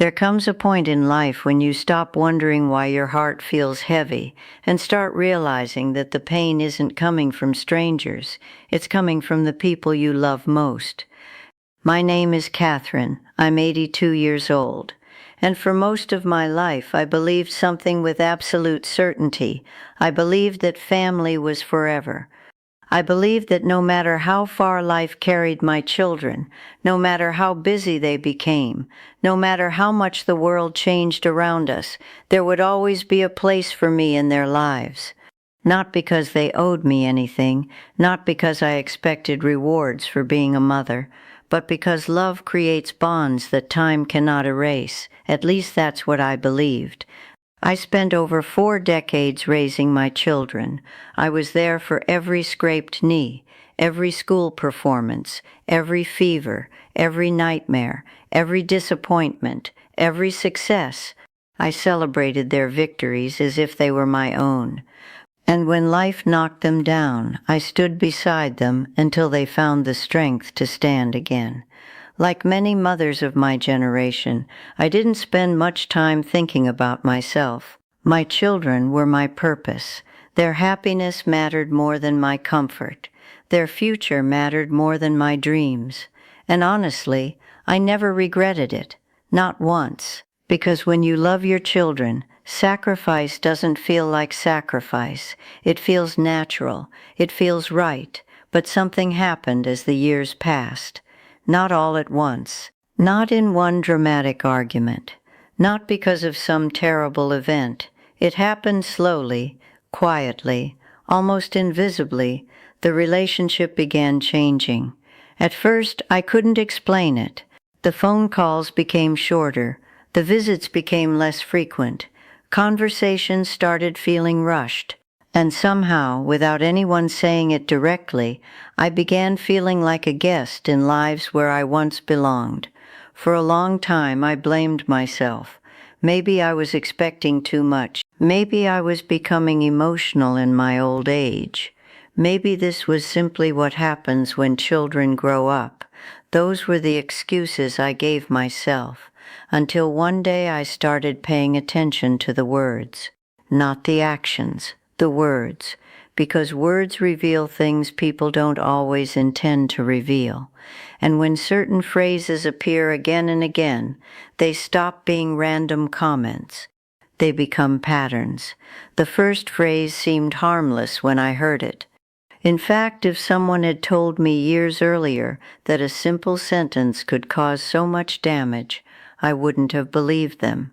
There comes a point in life when you stop wondering why your heart feels heavy and start realizing that the pain isn't coming from strangers, it's coming from the people you love most. My name is Catherine. I'm 82 years old. And for most of my life, I believed something with absolute certainty. I believed that family was forever. I believed that no matter how far life carried my children, no matter how busy they became, no matter how much the world changed around us, there would always be a place for me in their lives. Not because they owed me anything, not because I expected rewards for being a mother, but because love creates bonds that time cannot erase. At least that's what I believed. I spent over 4 decades raising my children. I was there for every scraped knee, every school performance, every fever, every nightmare, every disappointment, every success. I celebrated their victories as if they were my own. And when life knocked them down, I stood beside them until they found the strength to stand again. Like many mothers of my generation, I didn't spend much time thinking about myself. My children were my purpose. Their happiness mattered more than my comfort. Their future mattered more than my dreams. And honestly, I never regretted it. Not once. Because when you love your children, sacrifice doesn't feel like sacrifice. It feels natural. It feels right. But something happened as the years passed. Not all at once. Not in one dramatic argument. Not because of some terrible event. It happened slowly, quietly, almost invisibly. The relationship began changing. At first, I couldn't explain it. The phone calls became shorter. The visits became less frequent. Conversations started feeling rushed. And somehow, without anyone saying it directly, I began feeling like a guest in lives where I once belonged. For a long time, I blamed myself. Maybe I was expecting too much. Maybe I was becoming emotional in my old age. Maybe this was simply what happens when children grow up. Those were the excuses I gave myself, until one day I started paying attention to the words, not the actions. The words, because words reveal things people don't always intend to reveal. And when certain phrases appear again and again, they stop being random comments. They become patterns. The first phrase seemed harmless when I heard it. In fact, if someone had told me years earlier that a simple sentence could cause so much damage, I wouldn't have believed them.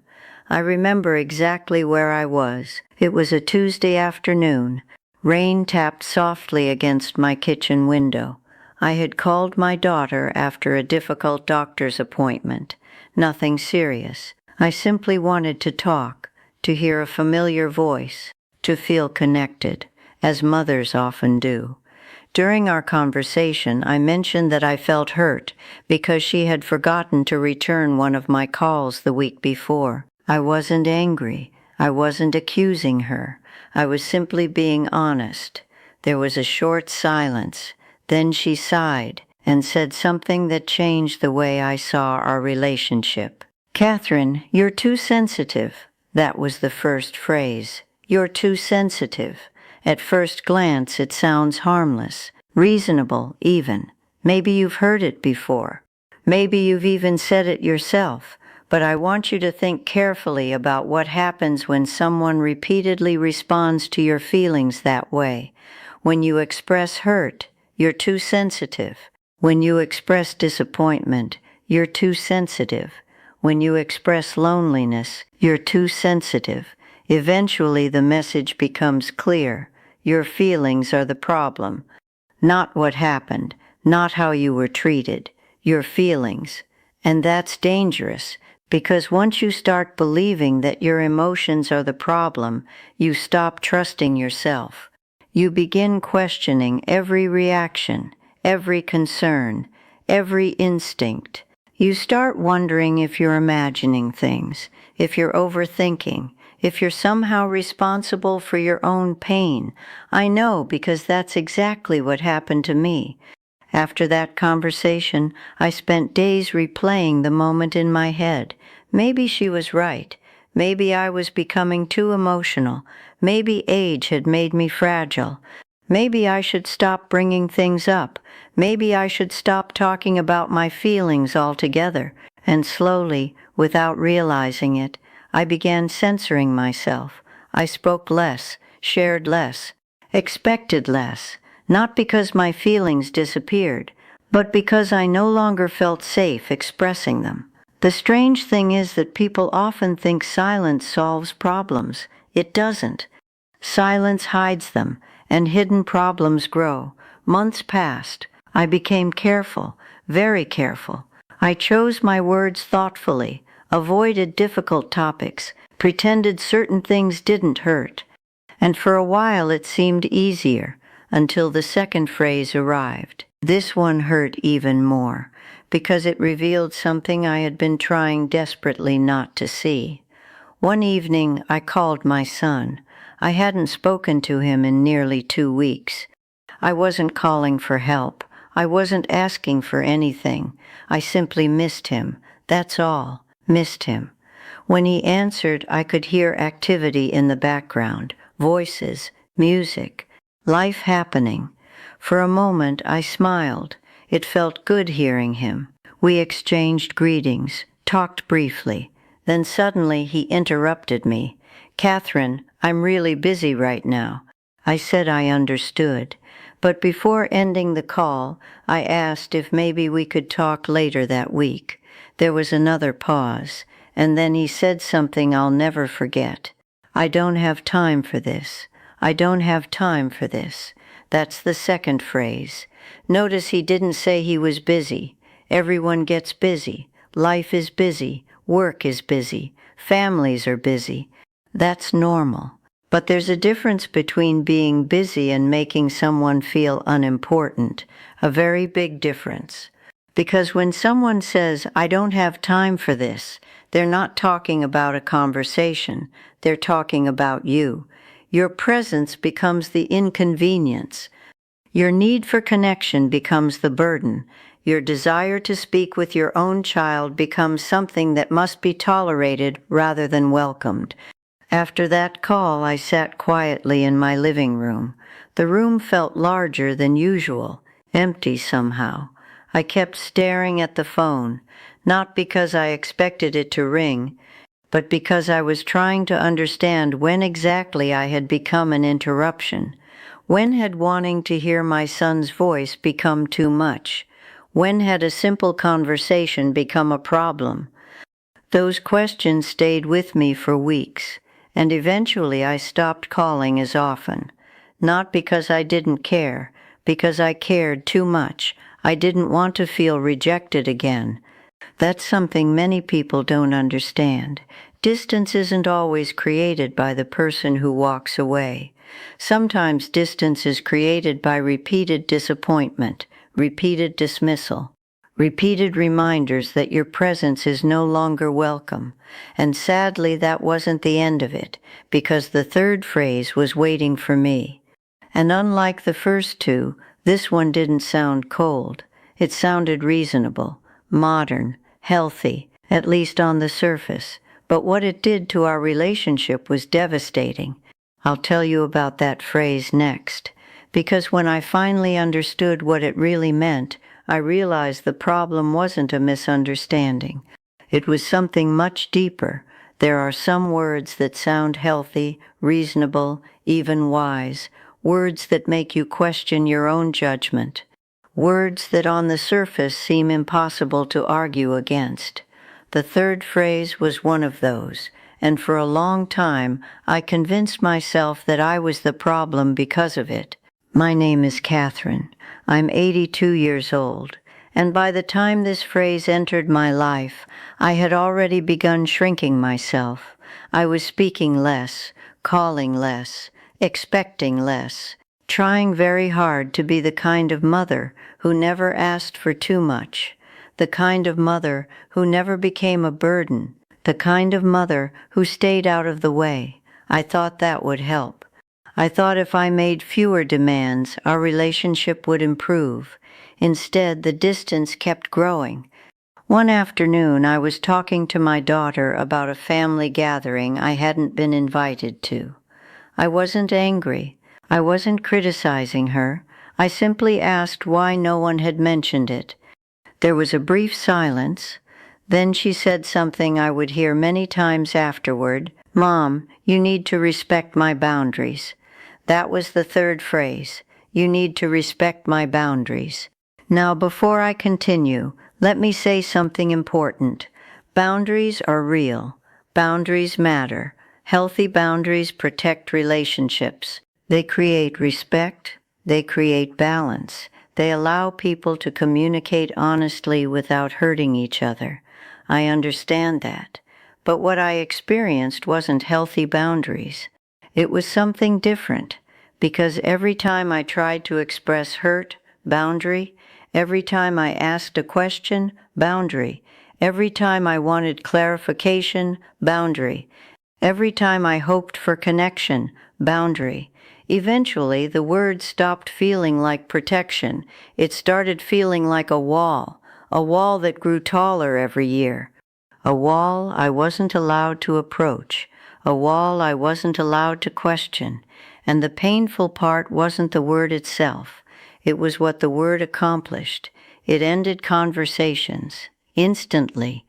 I remember exactly where I was. It was a Tuesday afternoon. Rain tapped softly against my kitchen window. I had called my daughter after a difficult doctor's appointment. Nothing serious. I simply wanted to talk, to hear a familiar voice, to feel connected, as mothers often do. During our conversation, I mentioned that I felt hurt because she had forgotten to return one of my calls the week before. I wasn't angry. I wasn't accusing her. I was simply being honest. There was a short silence. Then she sighed and said something that changed the way I saw our relationship. "Catherine, you're too sensitive." That was the first phrase. "You're too sensitive." At first glance, it sounds harmless, reasonable even. Maybe you've heard it before. Maybe you've even said it yourself. But I want you to think carefully about what happens when someone repeatedly responds to your feelings that way. When you express hurt, you're too sensitive. When you express disappointment, you're too sensitive. When you express loneliness, you're too sensitive. Eventually, the message becomes clear. Your feelings are the problem. Not what happened, not how you were treated. Your feelings. And that's dangerous. Because once you start believing that your emotions are the problem, you stop trusting yourself. You begin questioning every reaction, every concern, every instinct. You start wondering if you're imagining things, if you're overthinking, if you're somehow responsible for your own pain. I know because that's exactly what happened to me. After that conversation, I spent days replaying the moment in my head, Maybe she was right. Maybe I was becoming too emotional. Maybe age had made me fragile. Maybe I should stop bringing things up. Maybe I should stop talking about my feelings altogether. And slowly, without realizing it, I began censoring myself. I spoke less, shared less, expected less, not because my feelings disappeared, but because I no longer felt safe expressing them. The strange thing is that people often think silence solves problems. It doesn't. Silence hides them, and hidden problems grow. Months passed. I became careful, very careful. I chose my words thoughtfully, avoided difficult topics, pretended certain things didn't hurt. And for a while it seemed easier, until the second phrase arrived. This one hurt even more, because it revealed something I had been trying desperately not to see. One evening I called my son. I hadn't spoken to him in nearly 2 weeks. I wasn't calling for help. I wasn't asking for anything. I simply missed him. That's all. Missed him. When he answered, I could hear activity in the background, voices, music, life happening. For a moment I smiled. It felt good hearing him. We exchanged greetings, talked briefly. Then suddenly he interrupted me. "Catherine, I'm really busy right now." I said I understood. But before ending the call, I asked if maybe we could talk later that week. There was another pause, and then he said something I'll never forget. "I don't have time for this. I don't have time for this." That's the second phrase. Notice he didn't say he was busy. Everyone gets busy. Life is busy. Work is busy. Families are busy. That's normal. But there's a difference between being busy and making someone feel unimportant, a very big difference. Because when someone says, "I don't have time for this," they're not talking about a conversation, they're talking about you. Your presence becomes the inconvenience. Your need for connection becomes the burden. Your desire to speak with your own child becomes something that must be tolerated rather than welcomed. After that call, I sat quietly in my living room. The room felt larger than usual, empty somehow. I kept staring at the phone, not because I expected it to ring, but because I was trying to understand when exactly I had become an interruption. When had wanting to hear my son's voice become too much? When had a simple conversation become a problem? Those questions stayed with me for weeks. And eventually I stopped calling as often. Not because I didn't care, because I cared too much. I didn't want to feel rejected again. That's something many people don't understand. Distance isn't always created by the person who walks away. Sometimes distance is created by repeated disappointment, repeated dismissal, repeated reminders that your presence is no longer welcome. And sadly, that wasn't the end of it, because the third phrase was waiting for me. And unlike the first two, this one didn't sound cold. It sounded reasonable, modern, healthy, at least on the surface. But what it did to our relationship was devastating. I'll tell you about that phrase next, because when I finally understood what it really meant, I realized the problem wasn't a misunderstanding. It was something much deeper. There are some words that sound healthy, reasonable, even wise, words that make you question your own judgment, words that on the surface seem impossible to argue against. The third phrase was one of those, and for a long time I convinced myself that I was the problem because of it. My name is Catherine. I'm 82 years old, and by the time this phrase entered my life, I had already begun shrinking myself. I was speaking less, calling less, expecting less, trying very hard to be the kind of mother who never asked for too much, the kind of mother who never became a burden, the kind of mother who stayed out of the way. I thought that would help. I thought if I made fewer demands, our relationship would improve. Instead, the distance kept growing. One afternoon, I was talking to my daughter about a family gathering I hadn't been invited to. I wasn't angry. I wasn't criticizing her. I simply asked why no one had mentioned it. There was a brief silence. Then she said something I would hear many times afterward. "Mom, you need to respect my boundaries." That was the third phrase. You need to respect my boundaries. Now, before I continue, let me say something important. Boundaries are real. Boundaries matter. Healthy boundaries protect relationships. They create respect. They create balance. They allow people to communicate honestly without hurting each other. I understand that. But what I experienced wasn't healthy boundaries. It was something different, because every time I tried to express hurt, boundary. Every time I asked a question, boundary. Every time I wanted clarification, boundary. Every time I hoped for connection, boundary. Eventually, the word stopped feeling like protection. It started feeling like a wall that grew taller every year. A wall I wasn't allowed to approach, a wall I wasn't allowed to question. And the painful part wasn't the word itself. It was what the word accomplished. It ended conversations, instantly.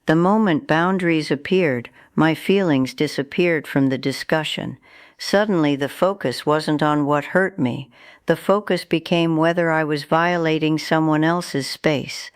The moment boundaries appeared, my feelings disappeared from the discussion. Suddenly, the focus wasn't on what hurt me. The focus became whether I was violating someone else's space.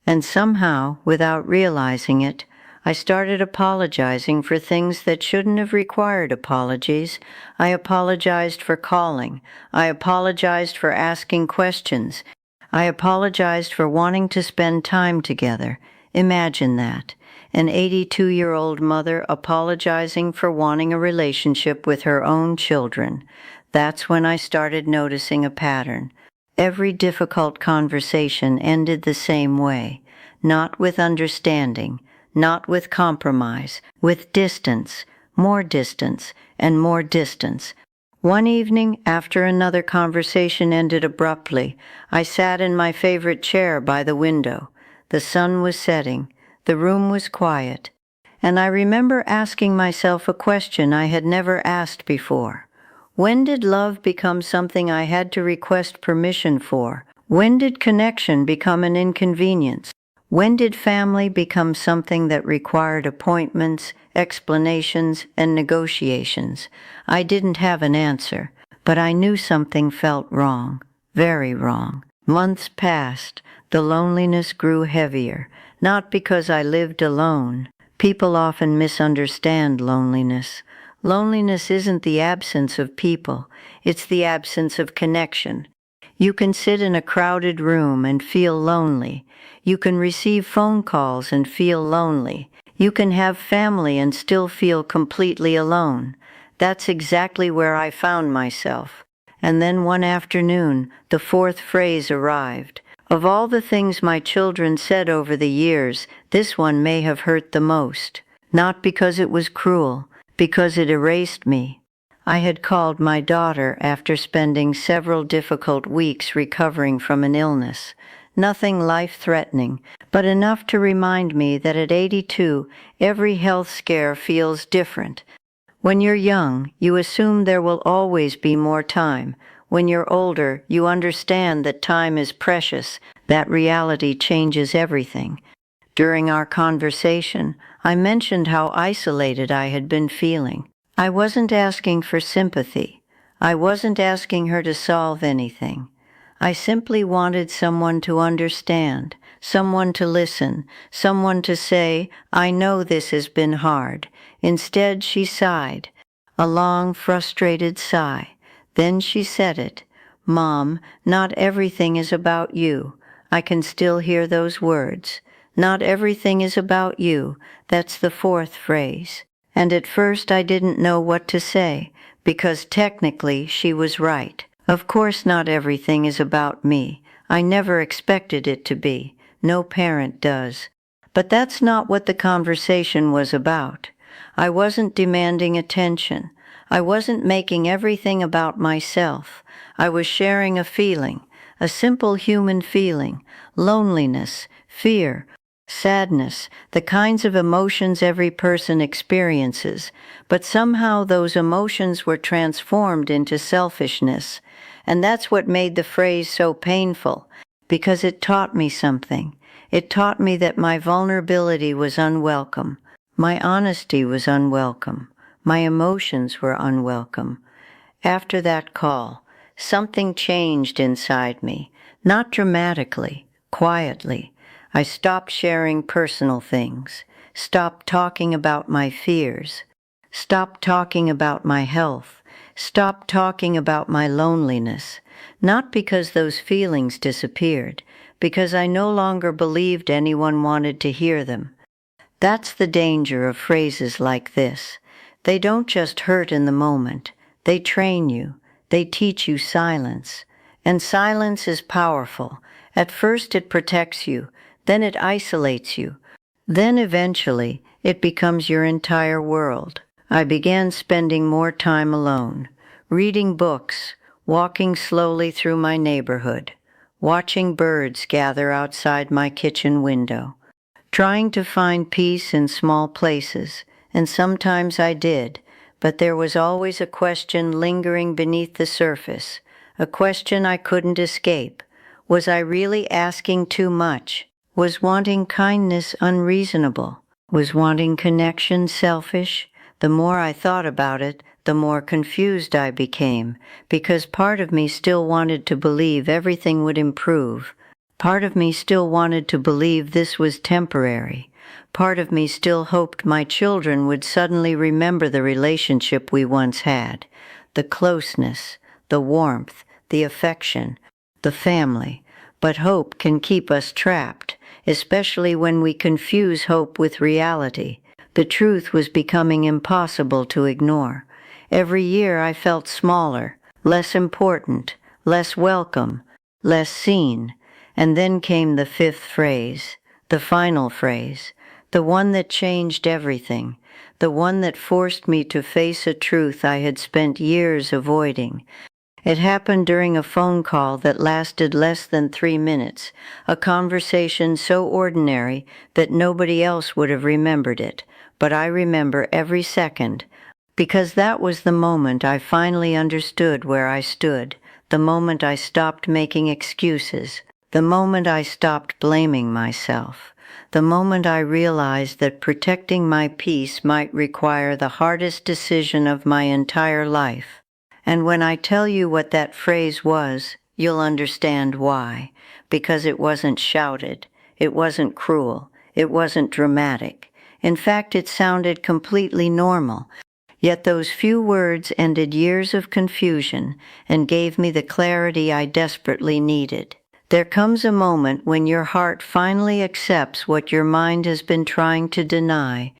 And somehow, without realizing it, I started apologizing for things that shouldn't have required apologies. I apologized for calling. I apologized for asking questions. I apologized for wanting to spend time together. Imagine that. An 82-year-old mother apologizing for wanting a relationship with her own children. That's when I started noticing a pattern. Every difficult conversation ended the same way, not with understanding, not with compromise, with distance, and more distance. One evening, after another conversation ended abruptly, I sat in my favorite chair by the window. The sun was setting, the room was quiet, and I remember asking myself a question I had never asked before. When did love become something I had to request permission for? When did connection become an inconvenience? When did family become something that required appointments, explanations, and negotiations? I didn't have an answer, but I knew something felt wrong, very wrong. Months passed. The loneliness grew heavier, not because I lived alone. People often misunderstand loneliness. Loneliness isn't the absence of people, it's the absence of connection. You can sit in a crowded room and feel lonely. You can receive phone calls and feel lonely. You can have family and still feel completely alone. That's exactly where I found myself. And then one afternoon, the fourth phrase arrived. Of all the things my children said over the years, this one may have hurt the most. Not because it was cruel, because it erased me. I had called my daughter after spending several difficult weeks recovering from an illness. Nothing life-threatening, but enough to remind me that at 82, every health scare feels different. When you're young, you assume there will always be more time. When you're older, you understand that time is precious. That reality changes everything. During our conversation, I mentioned how isolated I had been feeling. I wasn't asking for sympathy. I wasn't asking her to solve anything. I simply wanted someone to understand, someone to listen, someone to say, "I know this has been hard." Instead, she sighed, a long, frustrated sigh. Then she said it. "Mom, not everything is about you." I can still hear those words. Not everything is about you. That's the fourth phrase. And at first I didn't know what to say, because technically she was right. Of course not everything is about me. I never expected it to be. No parent does. But that's not what the conversation was about. I wasn't demanding attention. I wasn't making everything about myself. I was sharing a feeling, a simple human feeling, loneliness, fear, sadness, the kinds of emotions every person experiences, but somehow those emotions were transformed into selfishness. And that's what made the phrase so painful, because it taught me something. It taught me that my vulnerability was unwelcome, my honesty was unwelcome, my emotions were unwelcome. After that call, something changed inside me, not dramatically, quietly. I stopped sharing personal things, stopped talking about my fears, stopped talking about my health, stopped talking about my loneliness, not because those feelings disappeared, because I no longer believed anyone wanted to hear them. That's the danger of phrases like this. They don't just hurt in the moment. They train you. They teach you silence. And silence is powerful. At first it protects you. Then it isolates you. Then eventually it becomes your entire world. I began spending more time alone, reading books, walking slowly through my neighborhood, watching birds gather outside my kitchen window, trying to find peace in small places, and sometimes I did, but there was always a question lingering beneath the surface, a question I couldn't escape. Was I really asking too much? Was wanting kindness unreasonable? Was wanting connection selfish? The more I thought about it, the more confused I became, because part of me still wanted to believe everything would improve. Part of me still wanted to believe this was temporary. Part of me still hoped my children would suddenly remember the relationship we once had, the closeness, the warmth, the affection, the family. But hope can keep us trapped, especially when we confuse hope with reality. The truth was becoming impossible to ignore. Every year I felt smaller, less important, less welcome, less seen. And then came the fifth phrase, the final phrase, the one that changed everything, the one that forced me to face a truth I had spent years avoiding. It happened during a phone call that lasted less than 3 minutes, a conversation so ordinary that nobody else would have remembered it, but I remember every second, because that was the moment I finally understood where I stood, the moment I stopped making excuses, the moment I stopped blaming myself, the moment I realized that protecting my peace might require the hardest decision of my entire life. And when I tell you what that phrase was, you'll understand why. Because it wasn't shouted, it wasn't cruel, it wasn't dramatic. In fact, it sounded completely normal. Yet those few words ended years of confusion and gave me the clarity I desperately needed. There comes a moment when your heart finally accepts what your mind has been trying to deny,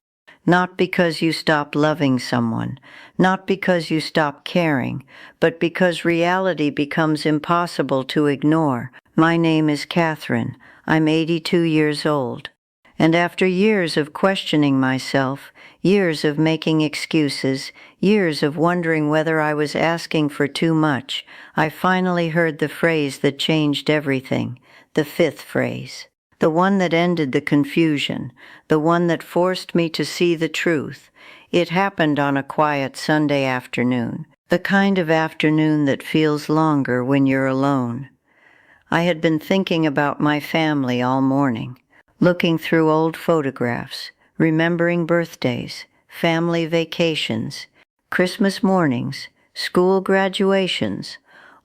not because you stop loving someone, not because you stop caring, but because reality becomes impossible to ignore. My name is Catherine. I'm 82 years old. And after years of questioning myself, years of making excuses, years of wondering whether I was asking for too much, I finally heard the phrase that changed everything, the fifth phrase, the one that ended the confusion, the one that forced me to see the truth. It happened on a quiet Sunday afternoon, the kind of afternoon that feels longer when you're alone. I had been thinking about my family all morning, looking through old photographs, remembering birthdays, family vacations, Christmas mornings, school graduations,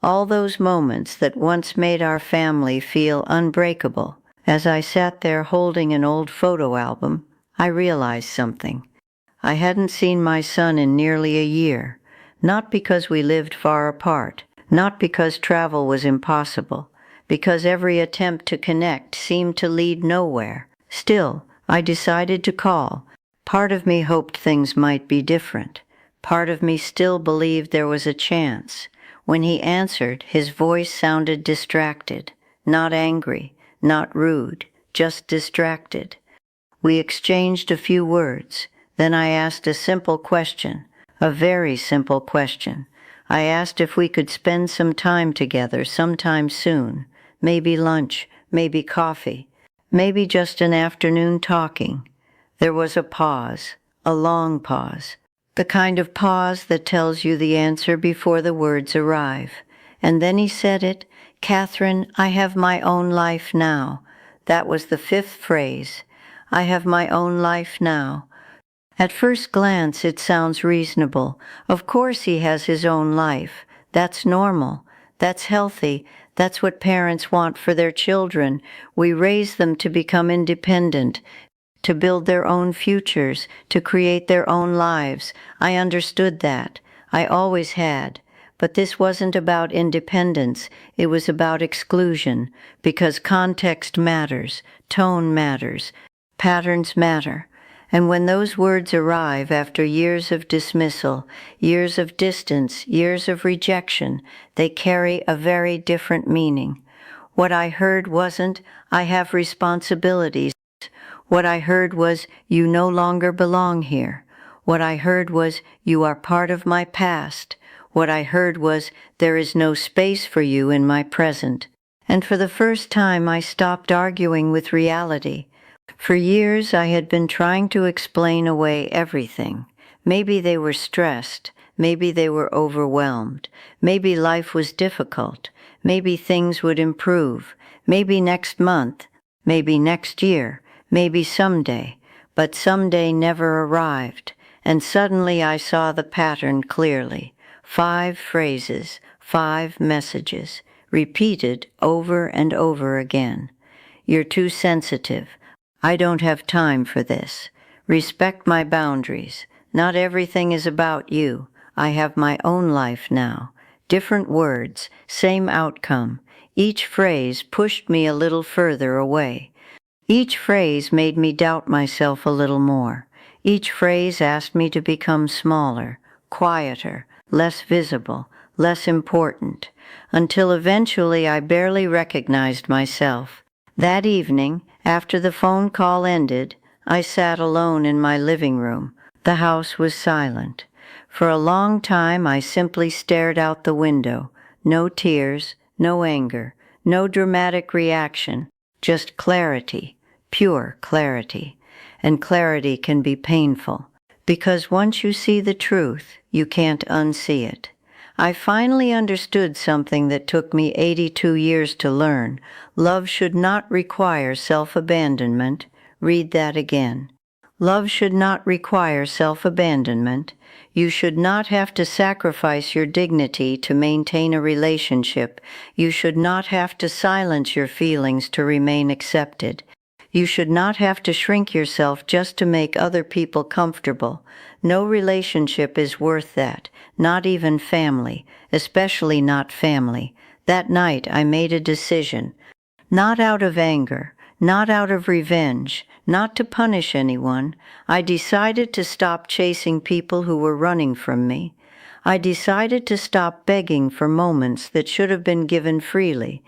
all those moments that once made our family feel unbreakable. As I sat there holding an old photo album, I realized something. I hadn't seen my son in nearly a year, not because we lived far apart, not because travel was impossible, because every attempt to connect seemed to lead nowhere. Still, I decided to call. Part of me hoped things might be different. Part of me still believed there was a chance. When he answered, his voice sounded distracted, not angry, not rude, just distracted. We exchanged a few words. Then I asked a simple question, a very simple question. I asked if we could spend some time together sometime soon, maybe lunch, maybe coffee. maybe just an afternoon talking. There was a pause, a long pause, the kind of pause that tells you the answer before the words arrive. And then he said it, "Catherine, I have my own life now." That was the fifth phrase. I have my own life now. At first glance, it sounds reasonable. Of course he has his own life. That's normal. That's healthy. That's what parents want for their children. We raise them to become independent, to build their own futures, to create their own lives. I understood that. I always had. But this wasn't about independence. It was about exclusion, because context matters, tone matters, patterns matter. And when those words arrive after years of dismissal, years of distance, years of rejection, they carry a very different meaning. What I heard wasn't, "I have responsibilities." What I heard was, "You no longer belong here." What I heard was, "You are part of my past." What I heard was, "There is no space for you in my present." And for the first time, I stopped arguing with reality. For years, I had been trying to explain away everything. Maybe they were stressed. Maybe they were overwhelmed. Maybe life was difficult. Maybe things would improve. Maybe next month. Maybe next year. Maybe someday. But someday never arrived. And suddenly I saw the pattern clearly. 5 phrases, 5 messages, repeated over and over again. You're too sensitive. I don't have time for this. Respect my boundaries. Not everything is about you. I have my own life now. Different words, same outcome. Each phrase pushed me a little further away. Each phrase made me doubt myself a little more. Each phrase asked me to become smaller, quieter, less visible, less important, until eventually I barely recognized myself. That evening, after the phone call ended, I sat alone in my living room. The house was silent. For a long time I simply stared out the window. No tears, no anger, no dramatic reaction, just clarity, pure clarity. And clarity can be painful, because once you see the truth, you can't unsee it. I finally understood something that took me 82 years to learn. Love should not require self-abandonment. Read that again. Love should not require self-abandonment. You should not have to sacrifice your dignity to maintain a relationship. You should not have to silence your feelings to remain accepted. You should not have to shrink yourself just to make other people comfortable. No relationship is worth that, not even family, especially not family. That night I made a decision, not out of anger, not out of revenge, not to punish anyone. I decided to stop chasing people who were running from me. I decided to stop begging for moments that should have been given freely.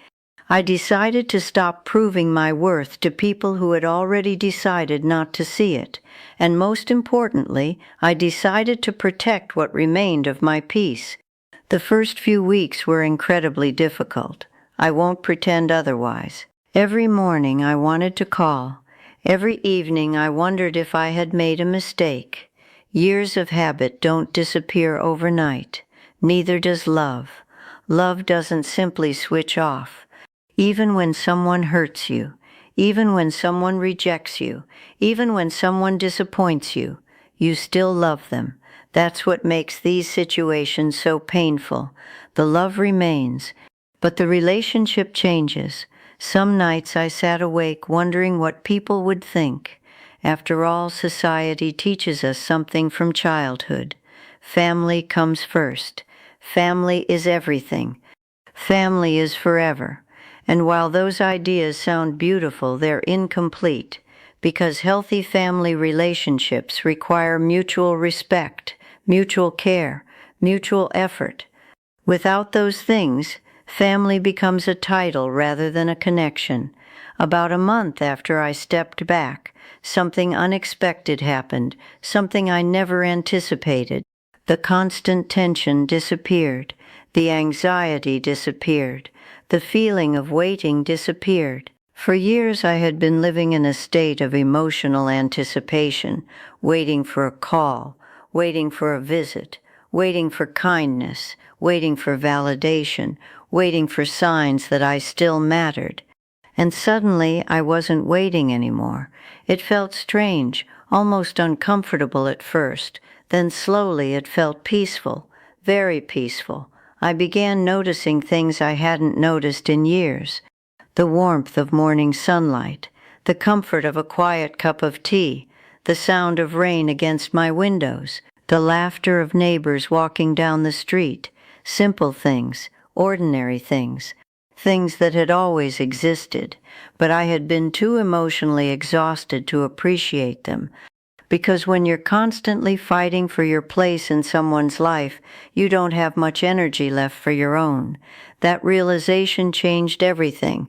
I decided to stop proving my worth to people who had already decided not to see it. And most importantly, I decided to protect what remained of my peace. The first few weeks were incredibly difficult. I won't pretend otherwise. Every morning I wanted to call. Every evening I wondered if I had made a mistake. Years of habit don't disappear overnight. Neither does love. Love doesn't simply switch off. Even when someone hurts you, even when someone rejects you, even when someone disappoints you, you still love them. That's what makes these situations so painful. The love remains, but the relationship changes. Some nights I sat awake wondering what people would think. After all, society teaches us something from childhood. Family comes first. Family is everything. Family is forever. And while those ideas sound beautiful, they're incomplete, because healthy family relationships require mutual respect, mutual care, mutual effort. Without those things, family becomes a title rather than a connection. About a month after I stepped back, something unexpected happened, something I never anticipated. The constant tension disappeared. The anxiety disappeared. The feeling of waiting disappeared. For years I had been living in a state of emotional anticipation, waiting for a call, waiting for a visit, waiting for kindness, waiting for validation, waiting for signs that I still mattered. And suddenly I wasn't waiting anymore. It felt strange, almost uncomfortable at first. Then slowly it felt peaceful, very peaceful. I began noticing things I hadn't noticed in years. The warmth of morning sunlight, the comfort of a quiet cup of tea, the sound of rain against my windows, the laughter of neighbors walking down the street, simple things, ordinary things, things that had always existed, but I had been too emotionally exhausted to appreciate them. Because when you're constantly fighting for your place in someone's life, you don't have much energy left for your own. That realization changed everything.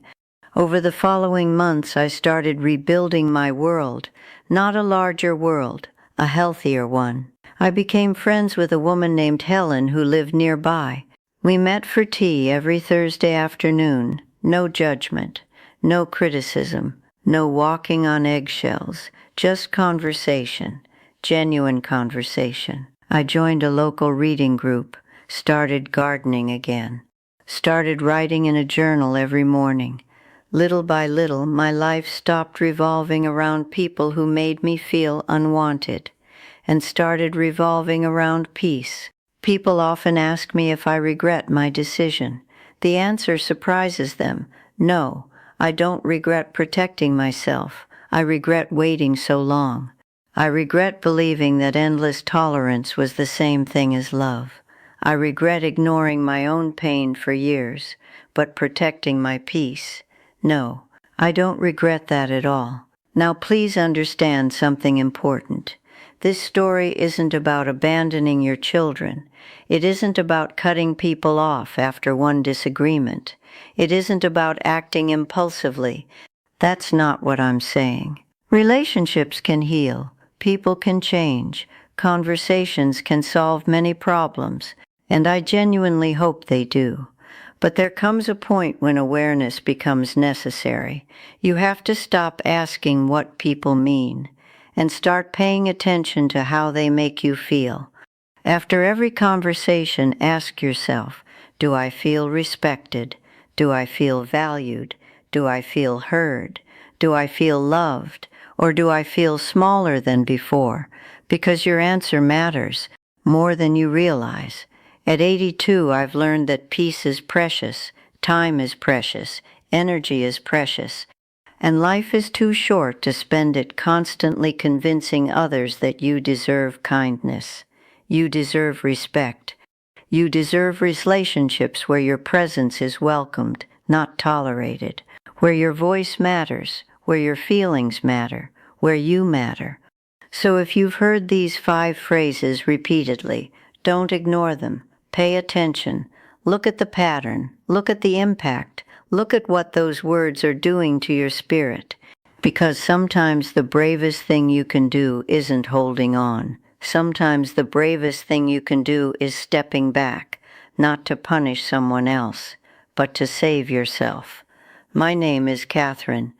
Over the following months, I started rebuilding my world, not a larger world, a healthier one. I became friends with a woman named Helen who lived nearby. We met for tea every Thursday afternoon. No judgment, no criticism, no walking on eggshells, just conversation, genuine conversation. I joined a local reading group, started gardening again, started writing in a journal every morning. Little by little, my life stopped revolving around people who made me feel unwanted, and started revolving around peace. People often ask me if I regret my decision. The answer surprises them. No, I don't regret protecting myself. I regret waiting so long. I regret believing that endless tolerance was the same thing as love. I regret ignoring my own pain for years, but protecting my peace. No, I don't regret that at all. Now please understand something important. This story isn't about abandoning your children. It isn't about cutting people off after one disagreement. It isn't about acting impulsively. That's not what I'm saying. Relationships can heal. People can change. Conversations can solve many problems. And I genuinely hope they do. But there comes a point when awareness becomes necessary. You have to stop asking what people mean and start paying attention to how they make you feel. After every conversation, ask yourself, do I feel respected? Do I feel valued? Do I feel heard? Do I feel loved? Or do I feel smaller than before? Because your answer matters more than you realize. At 82, I've learned that peace is precious, time is precious, energy is precious, and life is too short to spend it constantly convincing others that you deserve kindness. You deserve respect. You deserve relationships where your presence is welcomed, not tolerated, where your voice matters, where your feelings matter, where you matter. So if you've heard these 5 phrases repeatedly, don't ignore them. Pay attention. Look at the pattern. Look at the impact. Look at what those words are doing to your spirit. Because sometimes the bravest thing you can do isn't holding on. Sometimes the bravest thing you can do is stepping back, not to punish someone else, but to save yourself. My name is Catherine.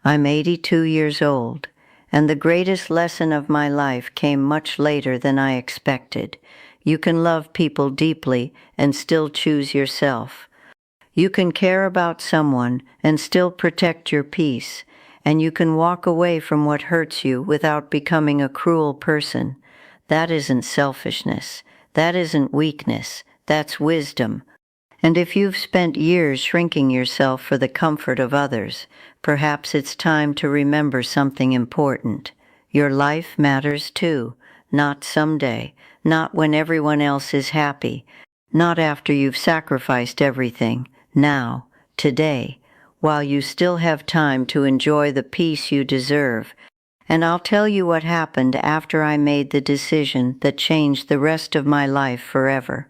I'm 82 years old, and the greatest lesson of my life came much later than I expected. You can love people deeply and still choose yourself. You can care about someone and still protect your peace, and you can walk away from what hurts you without becoming a cruel person. That isn't selfishness. That isn't weakness. That's wisdom. And if you've spent years shrinking yourself for the comfort of others, perhaps it's time to remember something important. Your life matters too, not someday, not when everyone else is happy, not after you've sacrificed everything, now, today, while you still have time to enjoy the peace you deserve. And I'll tell you what happened after I made the decision that changed the rest of my life forever.